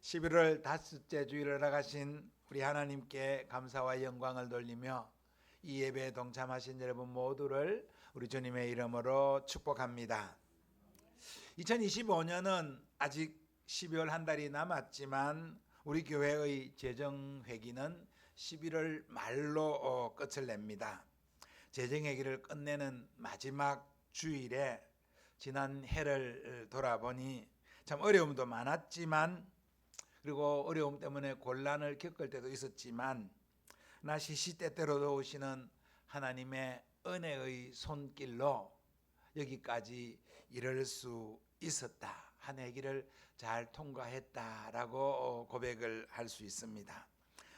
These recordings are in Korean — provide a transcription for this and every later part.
11월 다섯째 주일을 나가신 우리 하나님께 감사와 영광을 돌리며 이 예배에 동참하신 여러분 모두를 우리 주님의 이름으로 축복합니다. 2025년은 아직 12월 한 달이 남았지만 우리 교회의 재정회기는 11월 말로 끝을 냅니다. 재정회기를 끝내는 마지막 주일에 지난 해를 돌아보니 참 어려움도 많았지만, 그리고 어려움 때문에 곤란을 겪을 때도 있었지만, 나 시시때때로 도우시는 하나님의 은혜의 손길로 여기까지 이를 수 있었다, 한 해기를 잘 통과했다라고 고백을 할 수 있습니다.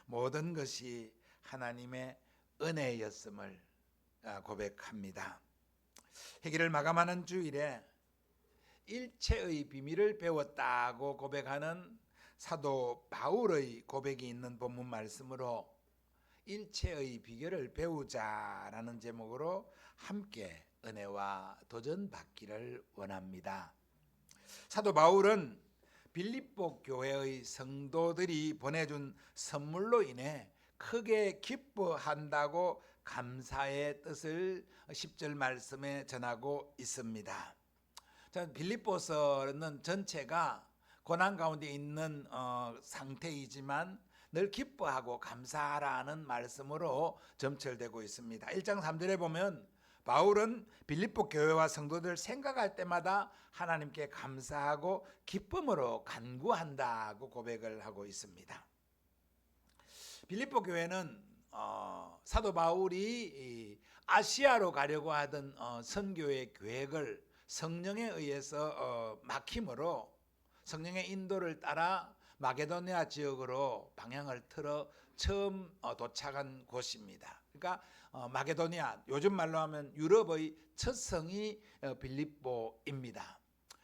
모든 것이 하나님의 은혜였음을 고백합니다. 해기를 마감하는 주일에 일체의 비밀을 배웠다고 고백하는 사도 바울의 고백이 있는 본문 말씀으로 일체의 비결을 배우자라는 제목으로 함께 은혜와 도전받기를 원합니다. 사도 바울은 빌립보 교회의 성도들이 보내준 선물로 인해 크게 기뻐한다고 감사의 뜻을 10절 말씀에 전하고 있습니다. 빌립보서는 전체가 고난 가운데 있는 상태이지만 늘 기뻐하고 감사하라는 말씀으로 점철되고 있습니다. 1장 3절에 보면 바울은 빌립보 교회와 성도들 생각할 때마다 하나님께 감사하고 기쁨으로 간구한다고 고백을 하고 있습니다. 빌립보 교회는 사도 바울이 아시아로 가려고 하던 선교의 계획을 성령에 의해서 막힘으로 성령의 인도를 따라 마게도니아 지역으로 방향을 틀어 처음 도착한 곳입니다. 그러니까 마게도니아, 요즘 말로 하면 유럽의 첫 성이 빌립보입니다.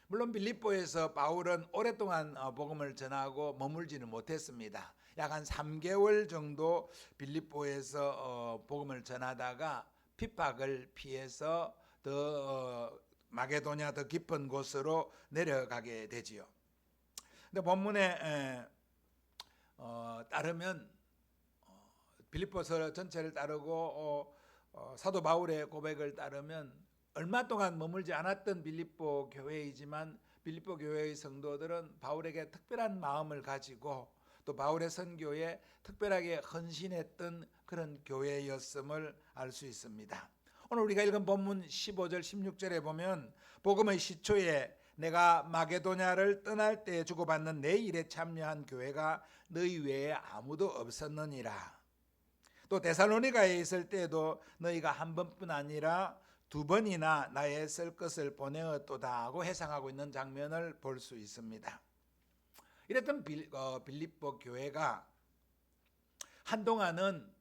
물론 빌립보에서 바울은 오랫동안 복음을 전하고 머물지는 못했습니다. 약 한 3개월 정도 빌립보에서 복음을 전하다가 핍박을 피해서 더 마게도니아 더 깊은 곳으로 내려가게 되지요. 근데 본문에 따르면 빌립보서 전체를 따르고 사도 바울의 고백을 따르면 얼마 동안 머물지 않았던 빌립보 교회이지만 빌립보 교회의 성도들은 바울에게 특별한 마음을 가지고 또 바울의 선교에 특별하게 헌신했던 그런 교회였음을 알 수 있습니다. 오늘 우리가 읽은 본문 15절 16절에 보면 복음의 시초에 내가 마게도냐를 떠날 때 주고받는 내 일에 참여한 교회가 너희 외에 아무도 없었느니라. 또 데살로니가에 있을 때도 너희가 한 번뿐 아니라 두 번이나 나의 쓸 것을 보내었도다 하고 해상하고 있는 장면을 볼 수 있습니다. 이랬던 빌립보 교회가 한동안은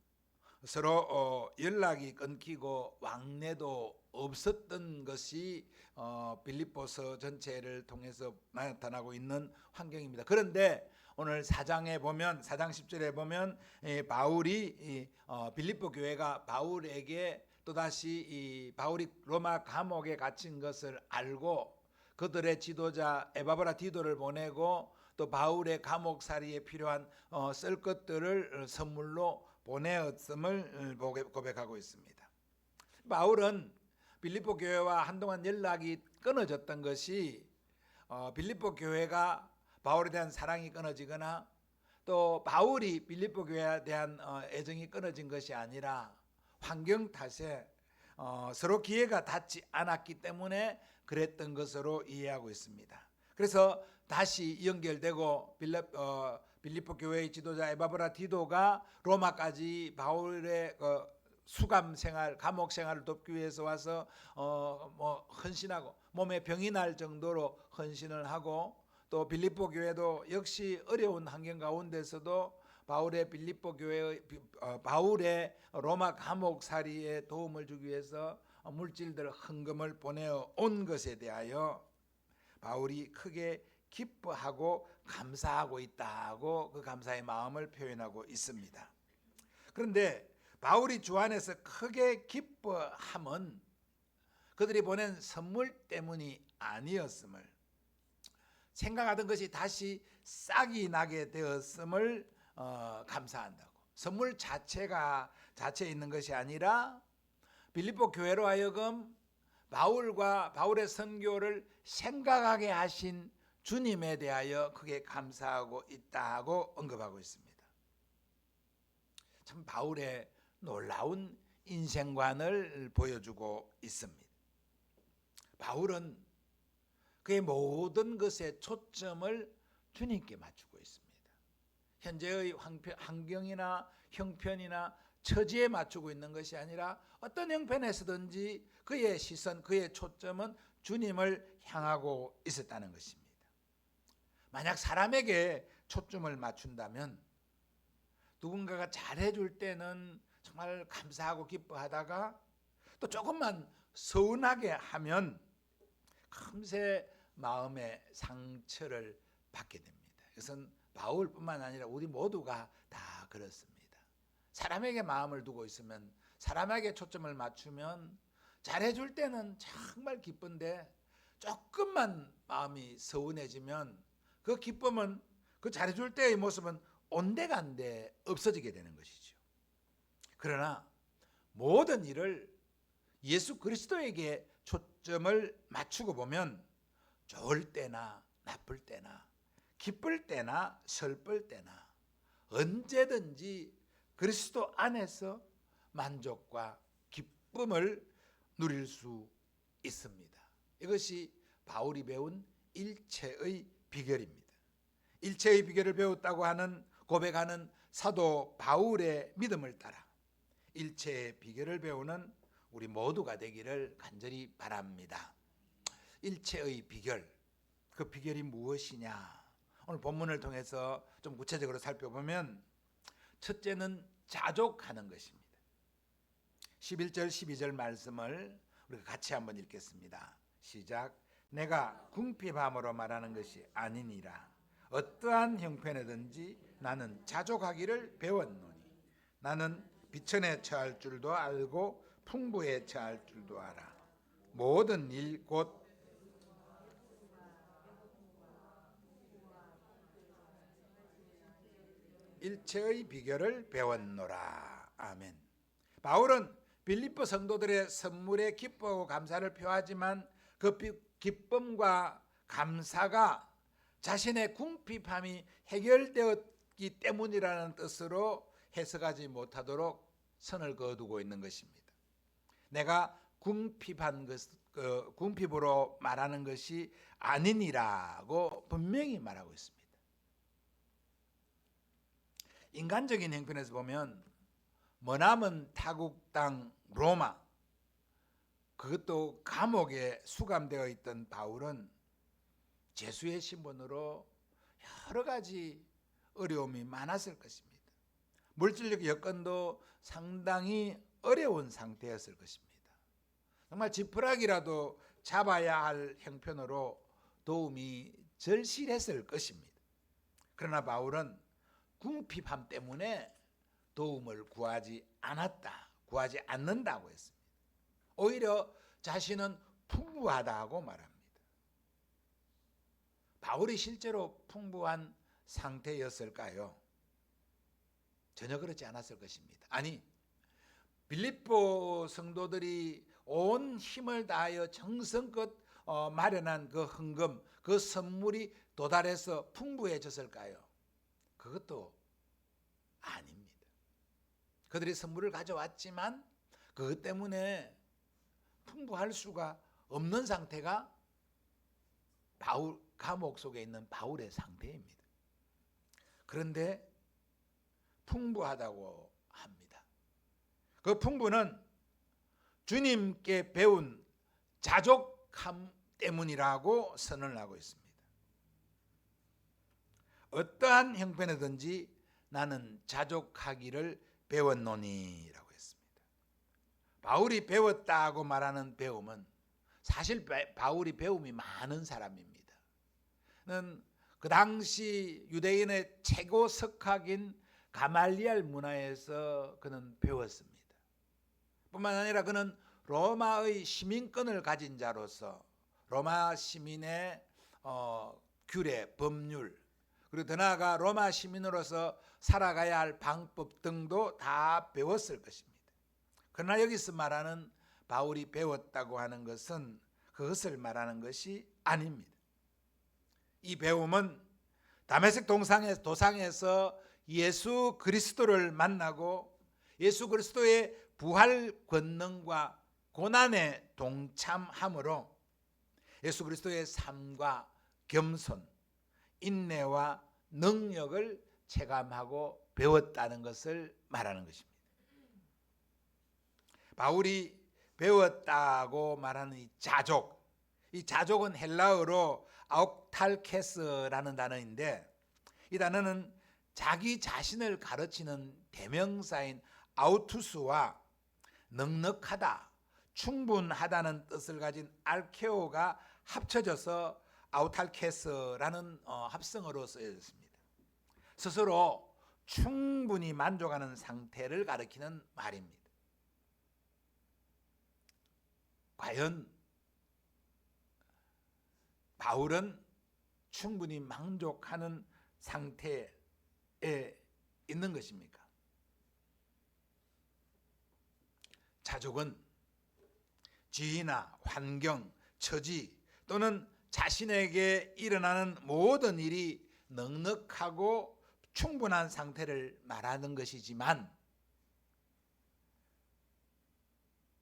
서로 연락이 끊기고 왕래도 없었던 것이 빌립보서 전체를 통해서 나타나고 있는 환경입니다. 그런데 오늘 4장에 보면 4장 10절에 보면 바울이 빌립보 교회가 바울에게 또다시 바울이 로마 감옥에 갇힌 것을 알고 그들의 지도자 에바브라 디도를 보내고 또 바울의 감옥살이에 필요한 쓸 것들을 선물로 보내었음을 고백하고 있습니다. 바울은 빌립보 교회와 한동안 연락이 끊어졌던 것이 빌립보 교회가 바울에 대한 사랑이 끊어지거나 또 바울이 빌립보 교회에 대한 애정이 끊어진 것이 아니라 환경 탓에 서로 기회가 닿지 않았기 때문에 그랬던 것으로 이해하고 있습니다. 그래서 다시 연결되고 빌립보 교회의 지도자 에바브라 디도가 로마까지 바울의 수감 생활, 감옥 생활을 돕기 위해서 와서 헌신하고 몸에 병이 날 정도로 헌신을 하고 또 빌립보 교회도 역시 어려운 환경 가운데서도 바울의 빌립보 교회의 바울의 로마 감옥살이에 도움을 주기 위해서 물질들 헌금을 보내어 온 것에 대하여 바울이 크게 기뻐하고 감사하고 있다고 그 감사의 마음을 표현하고 있습니다. 그런데 바울이 주 안에서 크게 기뻐함은 그들이 보낸 선물 때문이 아니었음을 생각하던 것이 다시 싹이 나게 되었음을 감사한다고. 선물 자체에 있는 것이 아니라 빌립보 교회로 하여금 바울의 선교를 생각하게 하신 주님에 대하여 크게 감사하고 있다고 언급하고 있습니다. 참 바울의 놀라운 인생관을 보여주고 있습니다. 바울은 그의 모든 것에 초점을 주님께 맞추고 있습니다. 현재의 환경이나 형편이나 처지에 맞추고 있는 것이 아니라 어떤 형편에서든지 그의 시선, 그의 초점은 주님을 향하고 있었다는 것입니다. 만약 사람에게 초점을 맞춘다면 누군가가 잘해줄 때는 정말 감사하고 기뻐하다가 또 조금만 서운하게 하면 금세 마음의 상처를 받게 됩니다. 이것은 바울뿐만 아니라 우리 모두가 다 그렇습니다. 사람에게 마음을 두고 있으면, 사람에게 초점을 맞추면 잘해줄 때는 정말 기쁜데 조금만 마음이 서운해지면 그 기쁨은, 그 잘해줄 때의 모습은 온데간데 없어지게 되는 것이죠. 그러나 모든 일을 예수 그리스도에게 초점을 맞추고 보면 좋을 때나 나쁠 때나 기쁠 때나 슬플 때나 언제든지 그리스도 안에서 만족과 기쁨을 누릴 수 있습니다. 이것이 바울이 배운 일체의 비결입니다. 일체의 비결을 배웠다고 하는 고백하는 사도 바울의 믿음을 따라 일체의 비결을 배우는 우리 모두가 되기를 간절히 바랍니다. 일체의 비결, 그 비결이 무엇이냐? 오늘 본문을 통해서 좀 구체적으로 살펴보면 첫째는 자족하는 것입니다. 11절 12절 말씀을 우리가 같이 한번 읽겠습니다. 시작. 내가 궁핍함으로 말하는 것이 아니니라. 어떠한 형편에든지 나는 자족하기를 배웠노니 나는 비천에 처할 줄도 알고 풍부에 처할 줄도 알아. 모든 일 곧 일체의 비결을 배웠노라. 아멘. 바울은 빌립보 성도들의 선물에 기뻐하고 감사를 표하지만 그 기쁨과 감사가 자신의 궁핍함이 해결되었기 때문이라는 뜻으로 해석하지 못하도록 선을 그어두고 있는 것입니다. 내가 궁핍으로 말하는 것이 아니니라고 분명히 말하고 있습니다. 인간적인 형편에서 보면 머나먼 타국 땅 로마, 그것도 감옥에 수감되어 있던 바울은 죄수의 신분으로 여러 가지 어려움이 많았을 것입니다. 물질적 여건도 상당히 어려운 상태였을 것입니다. 정말 지푸라기라도 잡아야 할 형편으로 도움이 절실했을 것입니다. 그러나 바울은 궁핍함 때문에 도움을 구하지 않는다고 했습니다. 오히려 자신은 풍부하다고 말합니다. 바울이 실제로 풍부한 상태였을까요? 전혀 그렇지 않았을 것입니다. 아니, 빌립보 성도들이 온 힘을 다하여 정성껏 마련한 그 헌금, 그 선물이 도달해서 풍부해졌을까요? 그것도 아닙니다. 그들이 선물을 가져왔지만 그것 때문에 풍부할 수가 없는 상태가 감옥 속에 있는 바울의 상태입니다. 그런데 풍부하다고 합니다. 그 풍부는 주님께 배운 자족함 때문이라고 선언을 하고 있습니다. 어떠한 형편이든지 나는 자족하기를 배웠노니라고 했습니다. 바울이 배웠다고 말하는 배움은 사실 바울이 배움이 많은 사람입니다. 그 당시 유대인의 최고 석학인 가말리알 문화에서 그는 배웠습니다. 뿐만 아니라 그는 로마의 시민권을 가진 자로서 로마 시민의 규례, 법률, 그리고 더 나아가 로마 시민으로서 살아가야 할 방법 등도 다 배웠을 것입니다. 그러나 여기서 말하는 바울이 배웠다고 하는 것은 그것을 말하는 것이 아닙니다. 이 배움은 다메섹 도상에서 예수 그리스도를 만나고 예수 그리스도의 부활 권능과 고난에 동참함으로 예수 그리스도의 삶과 겸손, 인내와 능력을 체감하고 배웠다는 것을 말하는 것입니다. 바울이 배웠다고 말하는 이 자족은 헬라어로 아욱탈케스라는 단어인데, 이 단어는 자기 자신을 가르치는 대명사인 아우투스와 넉넉하다, 충분하다는 뜻을 가진 알케오가 합쳐져서 아우탈케스라는 합성어로 쓰여졌습니다. 스스로 충분히 만족하는 상태를 가리키는 말입니다. 과연 바울은 충분히 만족하는 상태에 있는 것입니까? 자족은 지위나 환경, 처지 또는 자신에게 일어나는 모든 일이 넉넉하고 충분한 상태를 말하는 것이지만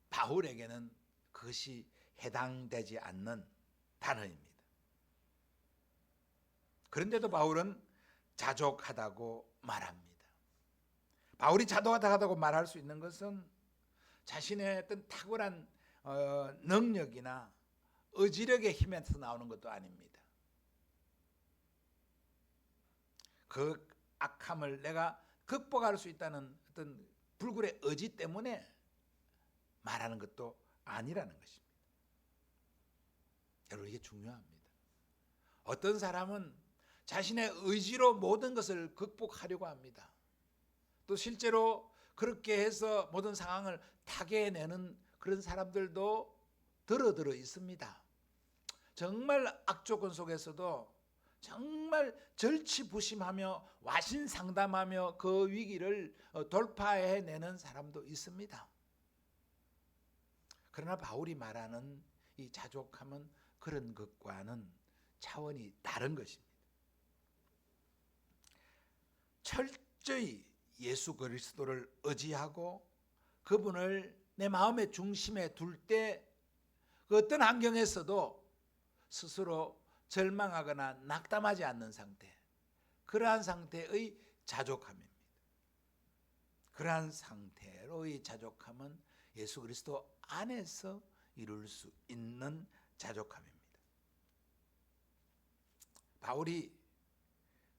바울에게는 그것이 해당되지 않는 단어입니다. 그런데도 바울은 자족하다고 말합니다. 바울이 자족하다고 말할 수 있는 것은 자신의 어떤 탁월한 능력이나 의지력의 힘에서 나오는 것도 아닙니다. 그 악함을 내가 극복할 수 있다는 어떤 불굴의 의지 때문에 말하는 것도 아니라는 것입니다. 여러분, 이게 중요합니다. 어떤 사람은 자신의 의지로 모든 것을 극복하려고 합니다. 또 실제로 그렇게 해서 모든 상황을 타개내는 그런 사람들도 들어 있습니다. 정말 악조건 속에서도 정말 절치부심하며 와신상담하며 그 위기를 돌파해내는 사람도 있습니다. 그러나 바울이 말하는 이 자족함은 그런 것과는 차원이 다른 것입니다. 철저히 예수 그리스도를 의지하고 그분을 내 마음의 중심에 둘 때 그 어떤 환경에서도 스스로 절망하거나 낙담하지 않는 상태, 그러한 상태의 자족함입니다. 그러한 상태로의 자족함은 예수 그리스도 안에서 이룰 수 있는 자족함입니다. 바울이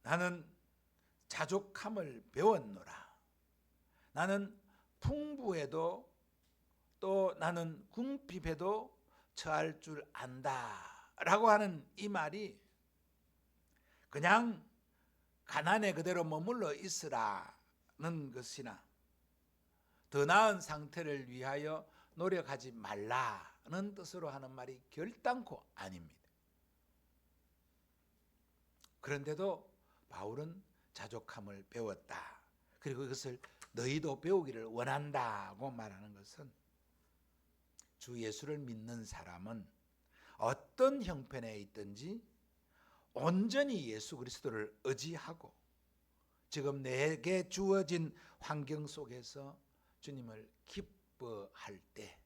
나는 자족함을 배웠노라, 나는 풍부해도 또 나는 궁핍해도 처할 줄 안다 라고 하는 이 말이 그냥 가난에 그대로 머물러 있으라는 것이나 더 나은 상태를 위하여 노력하지 말라는 뜻으로 하는 말이 결단코 아닙니다. 그런데도 바울은 자족함을 배웠다, 그리고 그것을 너희도 배우기를 원한다고 말하는 것은 주 예수를 믿는 사람은 어떤 형편에 있든지 온전히 예수 그리스도를 의지하고 지금 내게 주어진 환경 속에서 주님을 기뻐할 때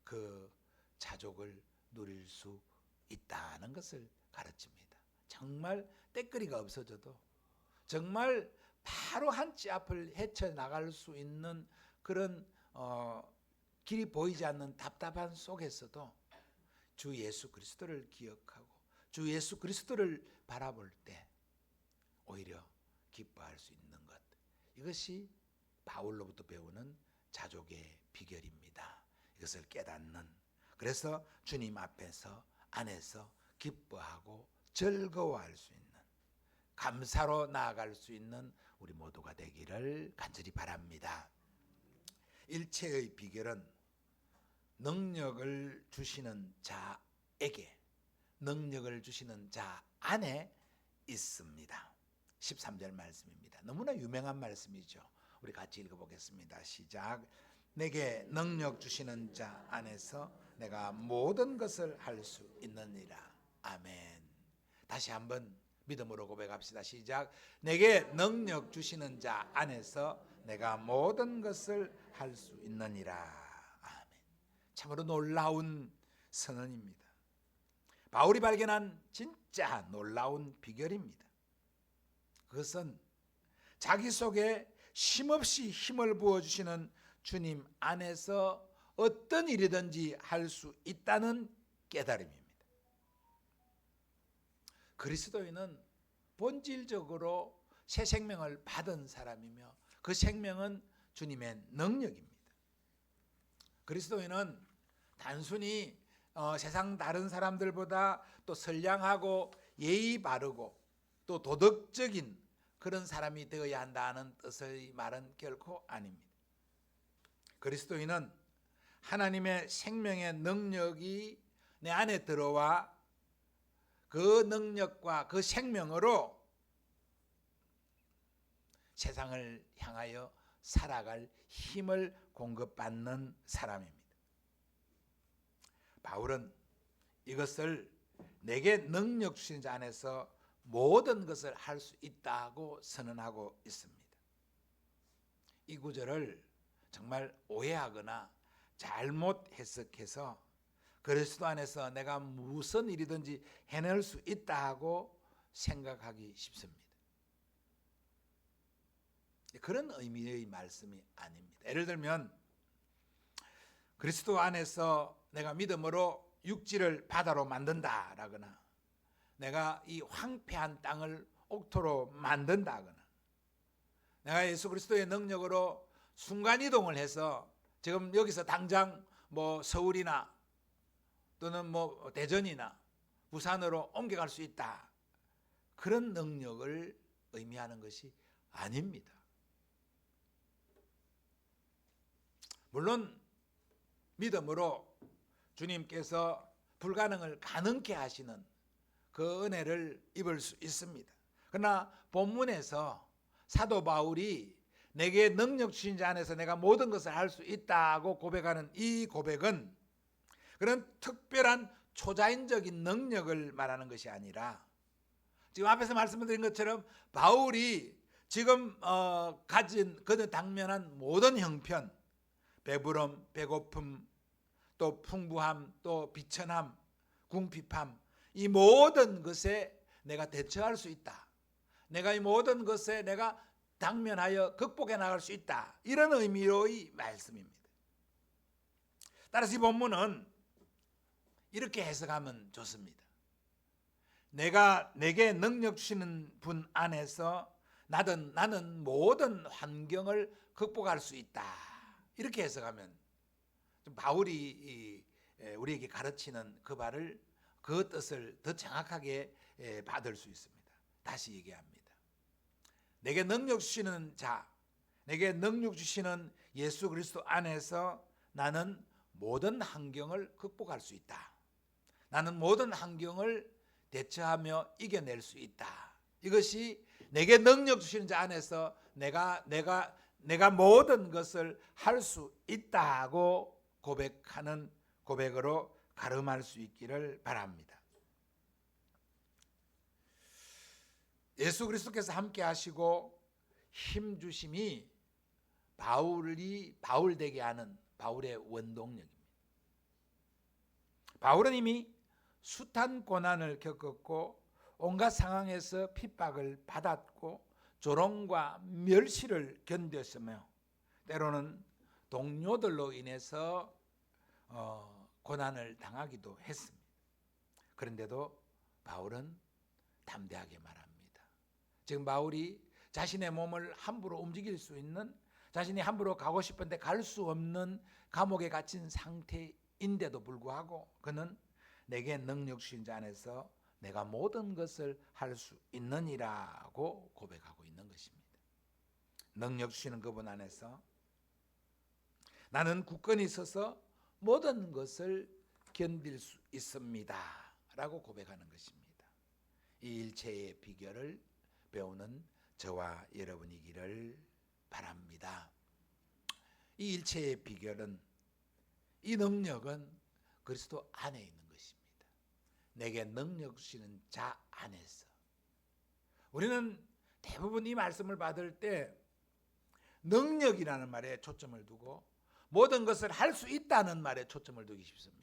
그 자족을 누릴 수 있다는 것을 가르칩니다. 정말 때거리가 없어져도 정말 바로 한 치 앞을 헤쳐나갈 수 있는 그런 길이 보이지 않는 답답한 속에서도 주 예수 그리스도를 기억하고 주 예수 그리스도를 바라볼 때 오히려 기뻐할 수 있는 것, 이것이 바울로부터 배우는 자족의 비결입니다. 이것을 깨닫는, 그래서 주님 앞에서 안에서 기뻐하고 즐거워할 수 있는, 감사로 나아갈 수 있는 우리 모두가 되기를 간절히 바랍니다. 일체의 비결은 능력을 주시는 자에게 능력을 주시는 자 안에 있습니다. 13절 말씀입니다. 너무나 유명한 말씀이죠. 우리 같이 읽어보겠습니다. 시작. 내게 능력 주시는 자 안에서 내가 모든 것을 할 수 있느니라. 아멘. 다시 한번 믿음으로 고백합시다. 시작. 내게 능력 주시는 자 안에서 내가 모든 것을 할 수 있느니라. 아멘. 참으로 놀라운 선언입니다. 바울이 발견한 진짜 놀라운 비결입니다. 그것은 자기 속에 쉼없이 힘을 부어주시는 주님 안에서 어떤 일이든지 할 수 있다는 깨달음입니다. 그리스도인은 본질적으로 새 생명을 받은 사람이며 그 생명은 주님의 능력입니다. 그리스도인은 단순히 세상 다른 사람들보다 또 선량하고 예의 바르고 또 도덕적인 그런 사람이 되어야 한다는 뜻의 말은 결코 아닙니다. 그리스도인은 하나님의 생명의 능력이 내 안에 들어와 그 능력과 그 생명으로 세상을 향하여 살아갈 힘을 공급받는 사람입니다. 바울은 이것을 내게 능력 주신 자 안에서 모든 것을 할 수 있다고 선언하고 있습니다. 이 구절을 정말 오해하거나 잘못 해석해서 그리스도 안에서 내가 무슨 일이든지 해낼 수 있다고 생각하기 쉽습니다. 그런 의미의 말씀이 아닙니다. 예를 들면 그리스도 안에서 내가 믿음으로 육지를 바다로 만든다라거나 내가 이 황폐한 땅을 옥토로 만든다거나 내가 예수 그리스도의 능력으로 순간이동을 해서 지금 여기서 당장 뭐 서울이나 또는 뭐 대전이나 부산으로 옮겨갈 수 있다. 그런 능력을 의미하는 것이 아닙니다. 물론 믿음으로 주님께서 불가능을 가능케 하시는 그 은혜를 입을 수 있습니다. 그러나 본문에서 사도 바울이 내게 능력 주신 자 안에서 내가 모든 것을 할 수 있다고 고백하는 이 고백은 그런 특별한 초자연적인 능력을 말하는 것이 아니라 지금 앞에서 말씀드린 것처럼 바울이 지금 가진 그는 당면한 모든 형편, 배부름, 배고픔, 또 풍부함, 또 비천함, 궁핍함, 이 모든 것에 내가 대처할 수 있다. 내가 이 모든 것에 내가 당면하여 극복해 나갈 수 있다. 이런 의미로의 말씀입니다. 따라서 이 본문은 이렇게 해석하면 좋습니다. 내게 능력 주시는 분 안에서 나는 모든 환경을 극복할 수 있다. 이렇게 해석하면 바울이 우리에게 가르치는 그 뜻을 더 정확하게 받을 수 있습니다. 다시 얘기합니다. 내게 능력 주시는 자, 내게 능력 주시는 예수 그리스도 안에서 나는 모든 환경을 극복할 수 있다. 나는 모든 환경을 대처하며 이겨낼 수 있다. 이것이 내게 능력 주시는 자 안에서 내가 모든 것을 할 수 있다고 고백하는 고백으로 가름할 수 있기를 바랍니다. 예수 그리스도께서 함께 하시고 힘 주심이 바울 되게 하는 바울의 원동력입니다. 바울은 이미 숱한 고난을 겪었고 온갖 상황에서 핍박을 받았고 조롱과 멸시를 견뎠으며 때로는 동료들로 인해서 고난을 당하기도 했습니다. 그런데도 바울은 담대하게 말합니다. 지금 바울이 자신의 몸을 함부로 움직일 수 있는, 자신이 함부로 가고 싶은데 갈 수 없는 감옥에 갇힌 상태인데도 불구하고 그는 내게 능력 주신 자 안에서 내가 모든 것을 할 수 있느니라고 고백하고 있는 것입니다. 능력 주시는 그분 안에서 나는 굳건히 서서 모든 것을 견딜 수 있습니다 라고 고백하는 것입니다. 이 일체의 비결을 배우는 저와 여러분이기를 바랍니다. 이 일체의 비결은, 이 능력은 그리스도 안에 있는 것입니다. 내게 능력 주시는 자 안에서. 우리는 대부분 이 말씀을 받을 때 능력이라는 말에 초점을 두고 모든 것을 할 수 있다는 말에 초점을 두기 쉽습니다.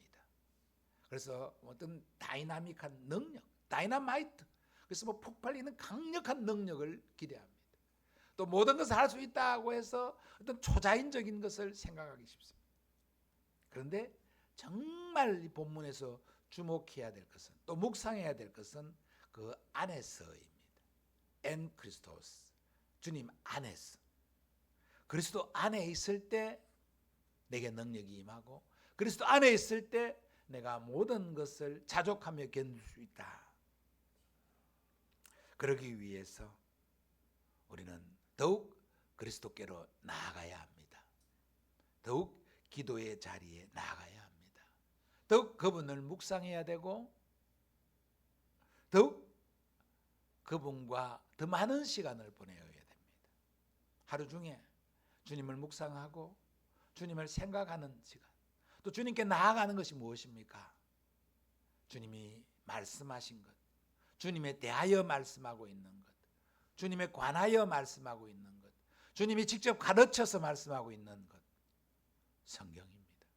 그래서 어떤 다이나믹한 능력, 다이나마이트, 그래서 폭발리는 강력한 능력을 기대합니다. 또 모든 것을 할 수 있다고 해서 어떤 초자연적인 것을 생각하기 쉽습니다. 그런데 정말 이 본문에서 주목해야 될 것은, 또 묵상해야 될 것은 그 안에서입니다. 엔 크리스토스, 주님 안에서. 그리스도 안에 있을 때 내게 능력이 임하고, 그리스도 안에 있을 때 내가 모든 것을 자족하며 견딜 수 있다. 그러기 위해서 우리는 더욱 그리스도께로 나아가야 합니다. 더욱 기도의 자리에 나아가야 합니다. 더욱 그분을 묵상해야 되고, 더욱 그분과 더 많은 시간을 보내야 됩니다. 하루 중에 주님을 묵상하고 주님을 생각하는 시간, 또 주님께 나아가는 것이 무엇입니까? 주님이 말씀하신 것, 주님에 대하여 말씀하고 있는 것, 주님에 관하여 말씀하고 있는 것, 주님이 직접 가르쳐서 말씀하고 있는 것, 성경입니다.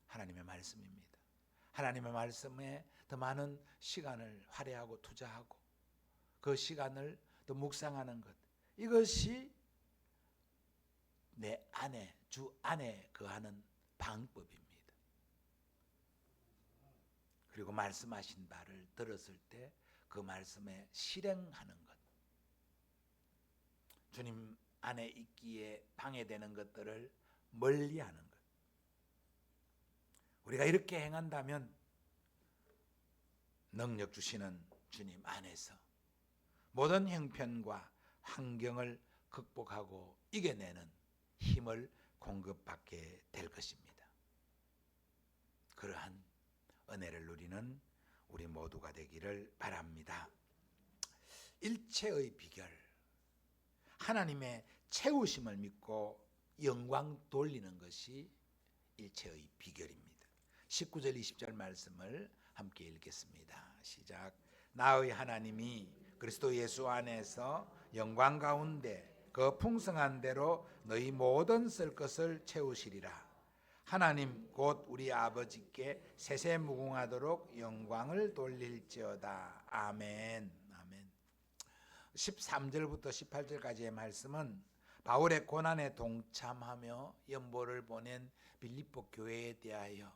하나님의 말씀입니다. 하나님의 말씀에 더 많은 시간을 할애하고 투자하고 그 시간을 더 묵상하는 것, 이것이 내 안에, 주 안에 거하는 방법입니다. 그리고 말씀하신 바를 들었을 때 그 말씀에 실행하는 것, 주님 안에 있기에 방해되는 것들을 멀리하는 것. 우리가 이렇게 행한다면 능력 주시는 주님 안에서 모든 형편과 환경을 극복하고 이겨내는 힘을 공급받게 될 것입니다. 그러한 은혜를 누리는 우리 모두가 되기를 바랍니다. 일체의 비결, 하나님의 채우심을 믿고 영광 돌리는 것이 일체의 비결입니다. 19절 20절 말씀을 함께 읽겠습니다. 시작. 나의 하나님이 그리스도 예수 안에서 영광 가운데 그 풍성한 대로 너희 모든 쓸 것을 채우시리라. 하나님 곧 우리 아버지께 세세 무궁하도록 영광을 돌릴지어다. 아멘. 아멘. 13절부터 18절까지의 말씀은 바울의 고난에 동참하며 연보를 보낸 빌립보 교회에 대하여,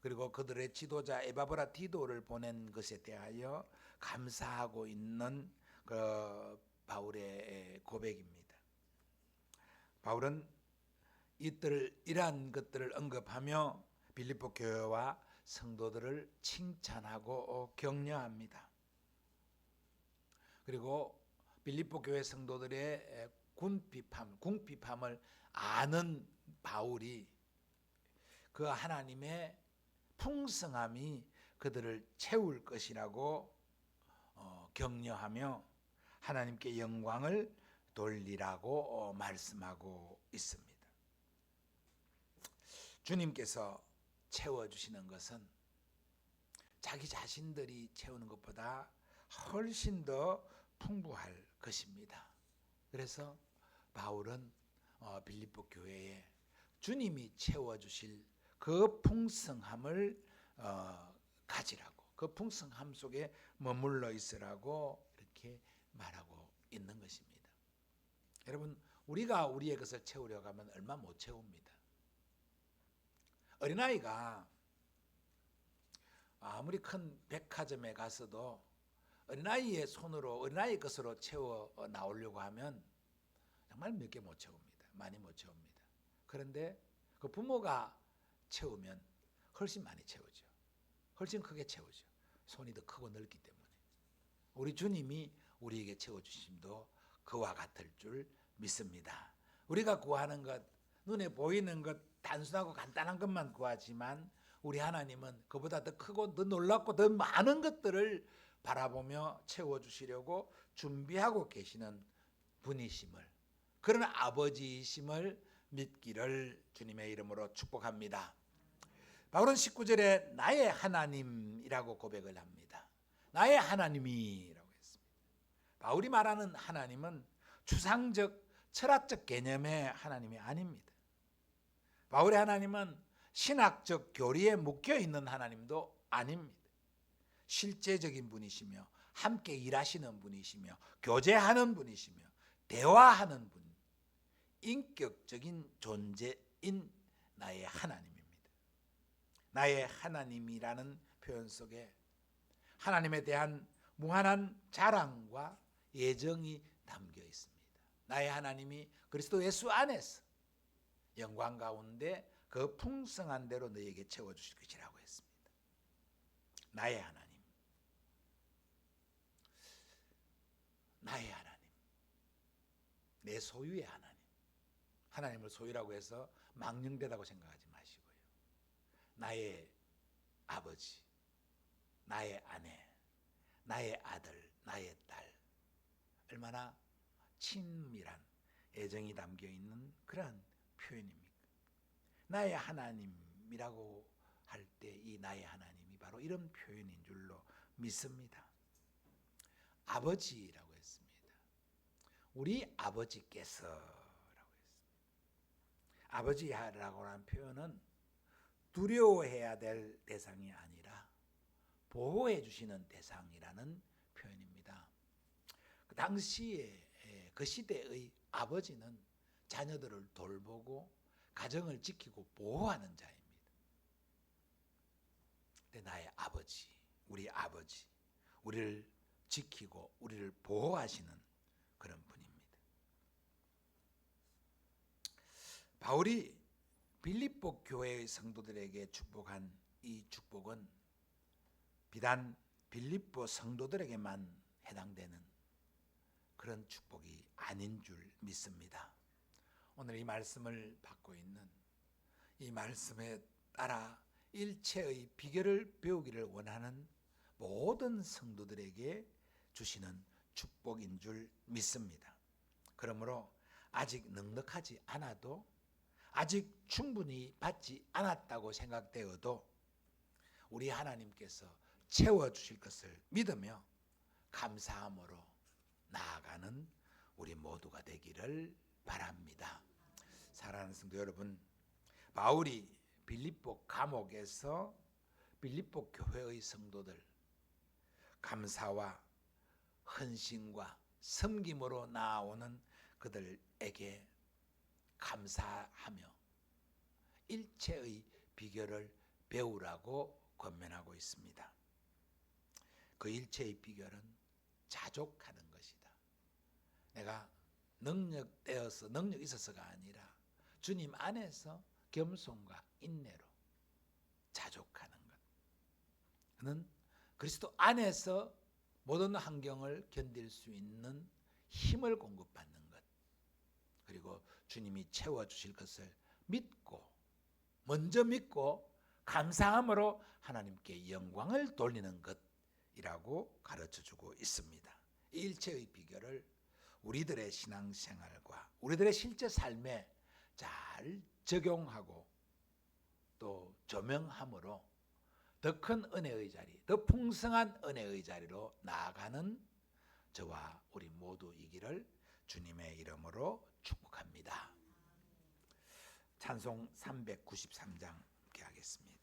그리고 그들의 지도자 에바브라 디도를 보낸 것에 대하여 감사하고 있는 그 바울의 고백입니다. 바울은 이러한 것들을 언급하며 빌립보 교회와 성도들을 칭찬하고 격려합니다. 그리고 빌립보 교회 성도들의 궁핍함을 아는 바울이 그 하나님의 풍성함이 그들을 채울 것이라고 격려하며 하나님께 영광을 돌리라고 말씀하고 있습니다. 주님께서 채워주시는 것은 자기 자신들이 채우는 것보다 훨씬 더 풍부할 것입니다. 그래서 바울은 빌립보 교회에 주님이 채워주실 그 풍성함을 가지라고, 그 풍성함 속에 머물러 있으라고 이렇게 말하고 있는 것입니다. 여러분, 우리가 우리의 것을 채우려고 하면 얼마 못 채웁니다. 어린아이가 아무리 큰 백화점에 가서도 어린아이의 손으로, 어린아이 것으로 채워 나오려고 하면 정말 몇 개 못 채웁니다. 많이 못 채웁니다. 그런데 그 부모가 채우면 훨씬 많이 채우죠. 훨씬 크게 채우죠. 손이 더 크고 넓기 때문에. 우리 주님이 우리에게 채워주심도 그와 같을 줄 믿습니다. 우리가 구하는 것, 눈에 보이는 것, 단순하고 간단한 것만 구하지만 우리 하나님은 그보다 더 크고 더 놀랍고 더 많은 것들을 바라보며 채워주시려고 준비하고 계시는 분이심을, 그런 아버지이심을 믿기를 주님의 이름으로 축복합니다. 바울은 19절에 나의 하나님이라고 고백을 합니다. 나의 하나님이라고 했습니다. 바울이 말하는 하나님은 추상적 철학적 개념의 하나님이 아닙니다. 바울의 하나님은 신학적 교리에 묶여 있는 하나님도 아닙니다. 실제적인 분이시며 함께 일하시는 분이시며 교제하는 분이시며 대화하는 분, 인격적인 존재인 나의 하나님입니다. 나의 하나님이라는 표현 속에 하나님에 대한 무한한 자랑과 예정이 담겨 있습니다. 나의 하나님이 그리스도 예수 안에서 영광 가운데 그 풍성한 대로 너에게 채워주실 것이라고 했습니다. 나의 하나님, 나의 하나님, 내 소유의 하나님. 하나님을 소유라고 해서 망령되다고 생각하지 마시고요. 나의 아버지, 나의 아내, 나의 아들, 나의 딸, 얼마나 친밀한 애정이 담겨 있는 그러한 표현입니까? 나의 하나님이라고 할 때 이 나의 하나님이 바로 이런 표현인 줄로 믿습니다. 아버지라고 했습니다. 우리 아버지께서라고 했습니다. 아버지라고 하는 표현은 두려워해야 될 대상이 아니라 보호해 주시는 대상이라는 표현입니다. 그 당시에 그 시대의 아버지는 자녀들을 돌보고 가정을 지키고 보호하는 자입니다. 근데 나의 아버지, 우리를 지키고 우리를 보호하시는 그런 분입니다. 바울이 빌립보 교회의 성도들에게 축복한 이 축복은 비단 빌립보 성도들에게만 해당되는 그런 축복이 아닌 줄 믿습니다. 오늘 이 말씀을 받고 있는, 이 말씀에 따라 일체의 비결을 배우기를 원하는 모든 성도들에게 주시는 축복인 줄 믿습니다. 그러므로 아직 넉넉하지 않아도, 아직 충분히 받지 않았다고 생각되어도 우리 하나님께서 채워주실 것을 믿으며 감사함으로 나아가는 우리 모두가 되기를 바랍니다. 사랑하는 성도 여러분, 바울이 빌립보 감옥에서 빌립보 교회의 성도들 감사와 헌신과 섬김으로 나아오는 그들에게 감사하며 일체의 비결을 배우라고 권면하고 있습니다. 그 일체의 비결은 자족하는 것이다. 내가 능력 있어서가 아니라 주님 안에서 겸손과 인내로 자족하는 것. 그는 그리스도 안에서 모든 환경을 견딜 수 있는 힘을 공급받는 것, 그리고 주님이 채워주실 것을 먼저 믿고 감사함으로 하나님께 영광을 돌리는 것이라고 가르쳐주고 있습니다. 이 일체의 비결을 우리들의 신앙생활과 우리들의 실제 삶에 잘 적용하고 또 조명함으로 더 큰 은혜의 자리, 더 풍성한 은혜의 자리로 나아가는 저와 우리 모두이기를 주님의 이름으로 축복합니다. 찬송 393장 함께 하겠습니다.